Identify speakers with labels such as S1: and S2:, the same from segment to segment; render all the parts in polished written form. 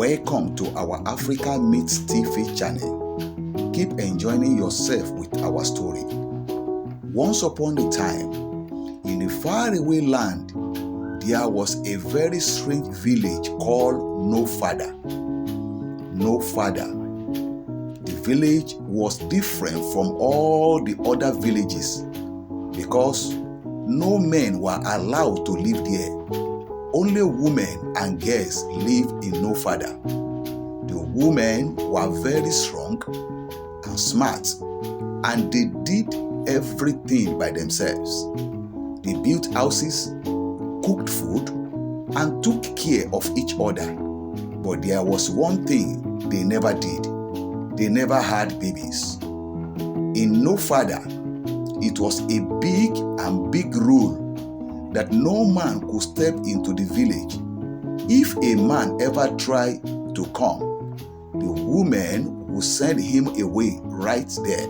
S1: Welcome to our African Myths TV channel. Keep enjoying yourself with our story. Once upon a time, in a faraway land, there was a very strange village called No Father. No Father. The village was different from all the other villages because no men were allowed to live there. Only women and girls lived in No Father. The women were very strong and smart, and they did everything by themselves. They built houses, cooked food, and took care of each other. But there was one thing they never did. They never had babies. In No Father, it was a big rule that no man could step into the village. If a man ever tried to come, the woman would send him away right there.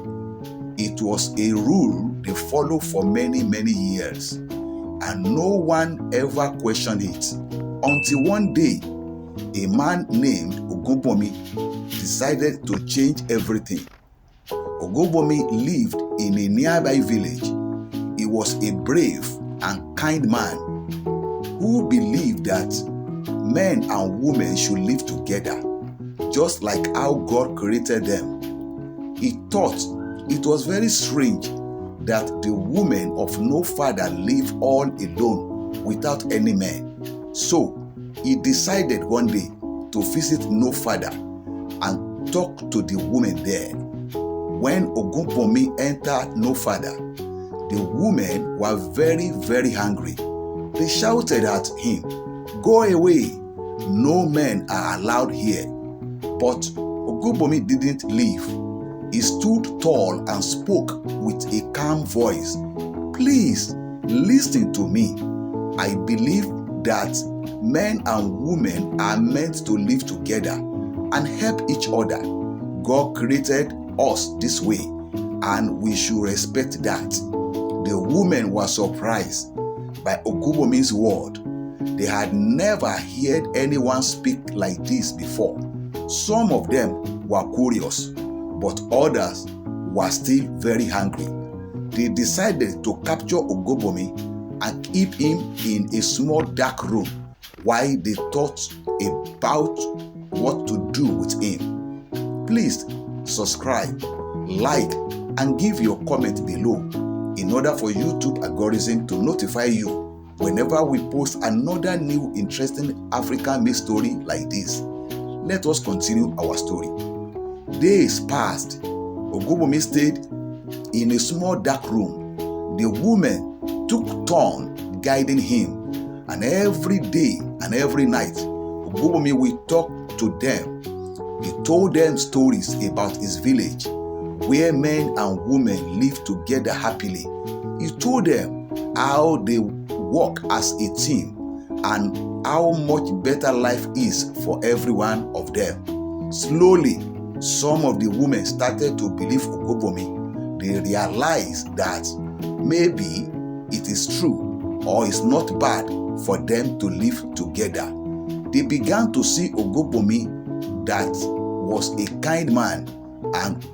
S1: It was a rule they followed for many years, and no one ever questioned it until one day a man named Ubomi decided to change everything. Ubomi lived in a nearby village. He was a brave and kind man who believed that men and women should live together, just like how God created them. He thought it was very strange that the women of No Father live all alone without any men. So he decided one day to visit No Father and talk to the women there. When Ubomi entered No Father, the women were very hungry. They shouted at him, "Go away! No men are allowed here." But Ubomi didn't leave. He stood tall and spoke with a calm voice. "Please listen to me. I believe that men and women are meant to live together and help each other. God created us this way, and we should respect that." The women were surprised by Ubomi's word. They had never heard anyone speak like this before. Some of them were curious, but others were still very hungry. They decided to capture Ubomi and keep him in a small dark room while they thought about what to do with him. Please subscribe, like, and give your comment below in order for YouTube algorithm to notify you whenever we post another new interesting African myth story like this. Let us continue our story. Days passed. Ubomi stayed in a small dark room. The women took turns guiding him, and every day and every night, Ubomi will talk to them. He told them stories about his village, where men and women live together happily. He told them how they work as a team and how much better life is for every one of them. Slowly, some of the women started to believe Ubomi. They realized that maybe it is true or it's not bad for them to live together. They began to see Ubomi that was a kind man and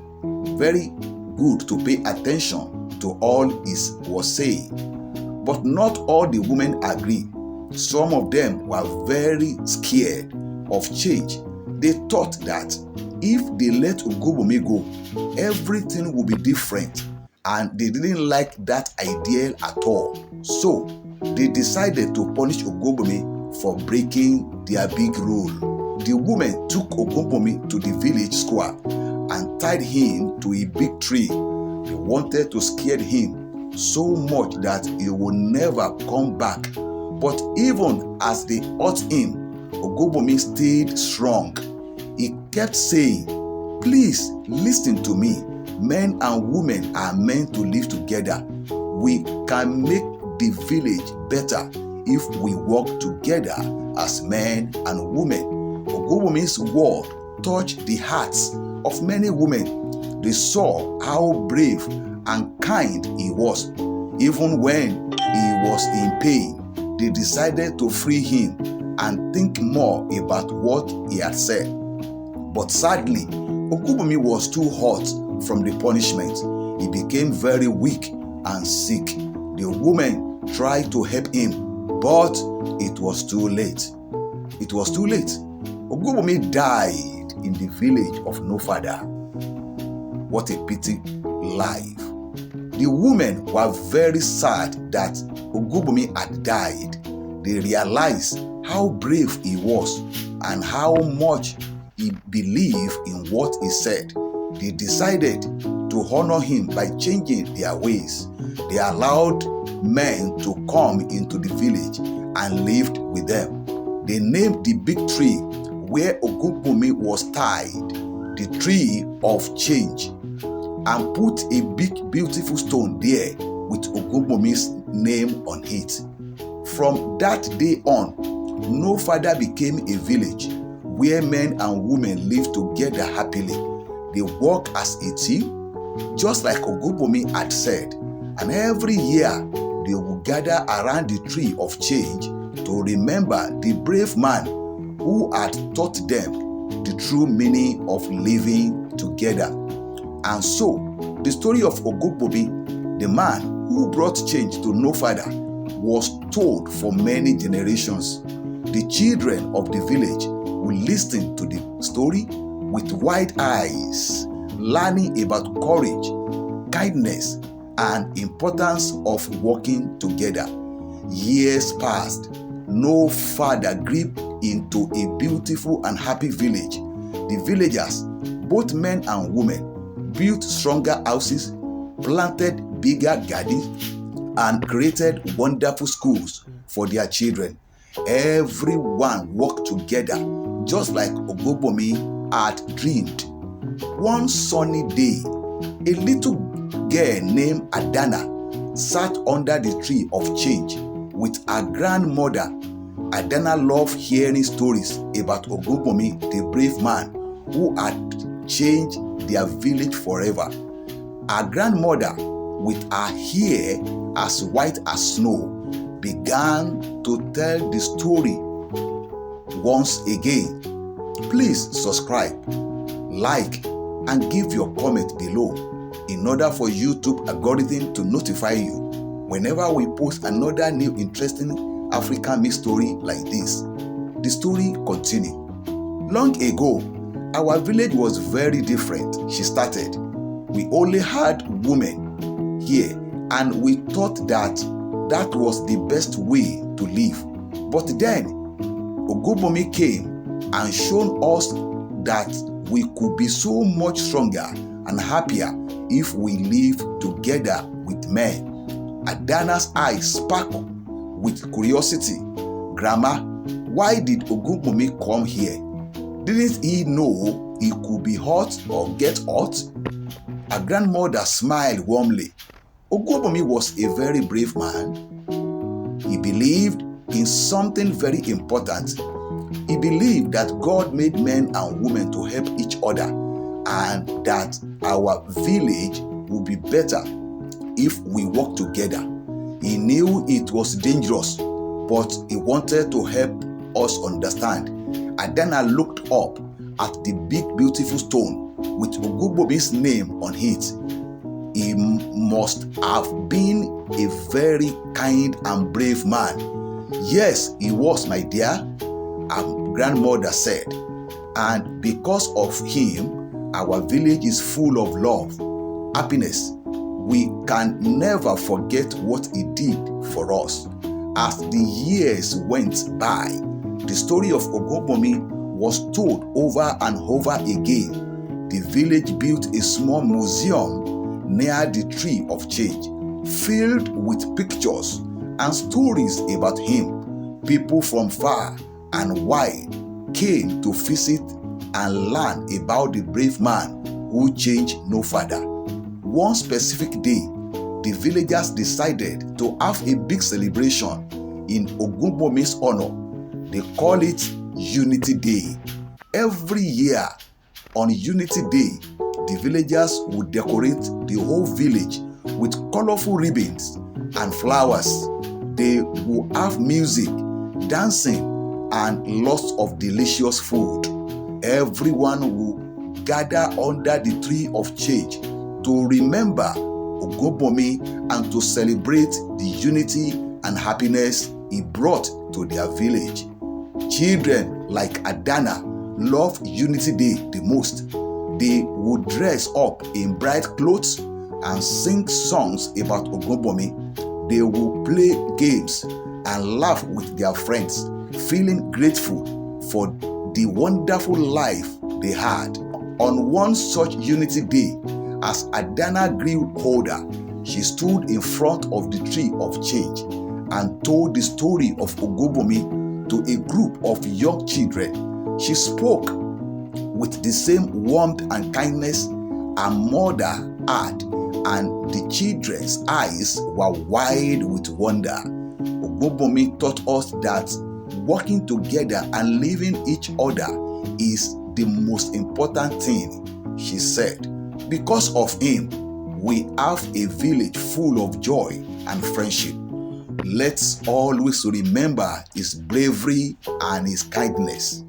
S1: very good to pay attention to all he was saying. But not all the women agreed. Some of them were very scared of change. They thought that if they let Ubomi go, everything would be different, and they didn't like that idea at all. So they decided to punish Ubomi for breaking their big rule. The women took Ubomi to the village square and tied him to a big tree. They wanted to scare him so much that he would never come back. But even as they hurt him, Ubomi stayed strong. He kept saying, "Please listen to me. Men and women are meant to live together. We can make the village better if we work together as men and women." Ubomi's word touched the hearts of many women. They saw how brave and kind he was. Even when he was in pain, they decided to free him and think more about what he had said. But sadly, Ubomi was too hot from the punishment. He became very weak and sick. The woman tried to help him, but it was too late. It was too late. Ubomi died in the village of No Father. What a pity life. The women were very sad that Ubomi had died. They realized how brave he was and how much he believed in what he said. They decided to honor him by changing their ways. They allowed men to come into the village and lived with them. They named the big tree where Ubomi was tied the Tree of Change, and put a big beautiful stone there with Ubomi's name on it. From that day on, No Father became a village where men and women lived together happily. They work as a team, just like Ubomi had said, and every year they will gather around the Tree of Change to remember the brave man who had taught them the true meaning of living together. And so, the story of Ubomi, the man who brought change to No Father, was told for many generations. The children of the village will listen to the story with wide eyes, learning about courage, kindness, and importance of working together. Years passed. No Father grew into a beautiful and happy village. The villagers, both men and women, built stronger houses, planted bigger gardens, and created wonderful schools for their children. Everyone worked together just like Ubomi had dreamed. One sunny day, a little girl named Adana sat under the Tree of Change with her grandmother. Adana loved hearing stories about Ubomi, the brave man who had changed their village forever. Her grandmother, with her hair as white as snow, began to tell the story once again. Please subscribe, like, and give your comment below in order for YouTube algorithm to notify you whenever we post another new interesting African myth story like this. The story continues. Long ago, our village was very different, she started. We only had women here, and we thought that was the best way to live. But then, Ubomi came and showed us that we could be so much stronger and happier if we live together with men. Adana's eyes sparkled with curiosity. Grandma, why did Ubomi come here? Didn't he know he could be hot or get hot? Her grandmother smiled warmly. Ubomi was a very brave man. He believed in something very important. He believed that God made men and women to help each other, and that our village would be better if we work together. He knew it was dangerous, but he wanted to help us understand. Adana looked up at the big beautiful stone with Ubomi's name on it. He must have been a very kind and brave man. Yes, he was, my dear, our grandmother said. And because of him, our village is full of love, happiness. We can never forget what he did for us. As the years went by, the story of Ubomi was told over and over again. The village built a small museum near the Tree of Change, filled with pictures and stories about him. People from far and wide came to visit and learn about the brave man who changed No Father. One specific day, the villagers decided to have a big celebration in Ubomi's honor. They call it Unity Day. Every year on Unity Day, the villagers would decorate the whole village with colorful ribbons and flowers. They will have music, dancing, and lots of delicious food. Everyone will gather under the tree of change to remember Ubomi and to celebrate the unity and happiness he brought to their village. Children like Adana love Unity Day the most. They would dress up in bright clothes and sing songs about Ubomi. They will play games and laugh with their friends, feeling grateful for the wonderful life they had. On one such Unity Day, as Adana grew older, she stood in front of the tree of change and told the story of Ubomi to a group of young children. She spoke with the same warmth and kindness her mother had, and the children's eyes were wide with wonder. Ubomi taught us that working together and loving each other is the most important thing. She said, because of him, we have a village full of joy and friendship. Let's always remember his bravery and his kindness.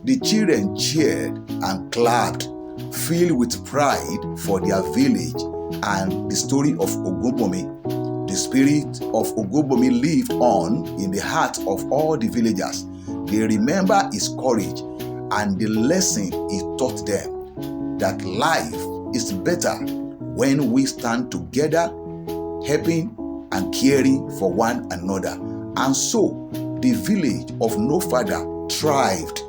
S1: The children cheered and clapped, filled with pride for their village and the story of Ubomi. The spirit of Ubomi lived on in the heart of all the villagers. They remember his courage and the lesson he taught them, that life is better when we stand together, helping and caring for one another. And so the village of No Father thrived.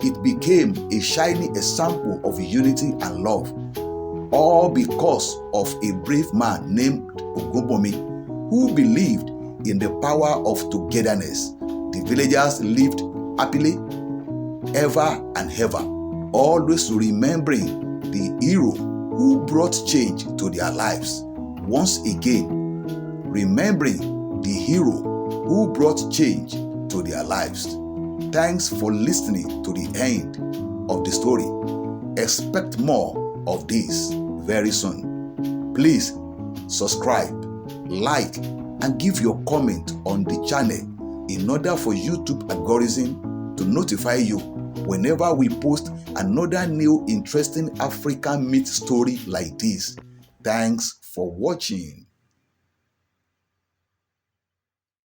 S1: It became a shining example of unity and love, all because of a brave man named Ubomi who believed in the power of togetherness. The villagers lived happily ever and ever, always remembering the hero who brought change to their lives. Once again, remembering the hero who brought change to their lives. Thanks for listening to the end of the story. Expect more of this very soon. Please subscribe, like, and give your comment on the channel in order for YouTube algorithm to notify you whenever we post another new interesting African myth story like this. Thanks for watching.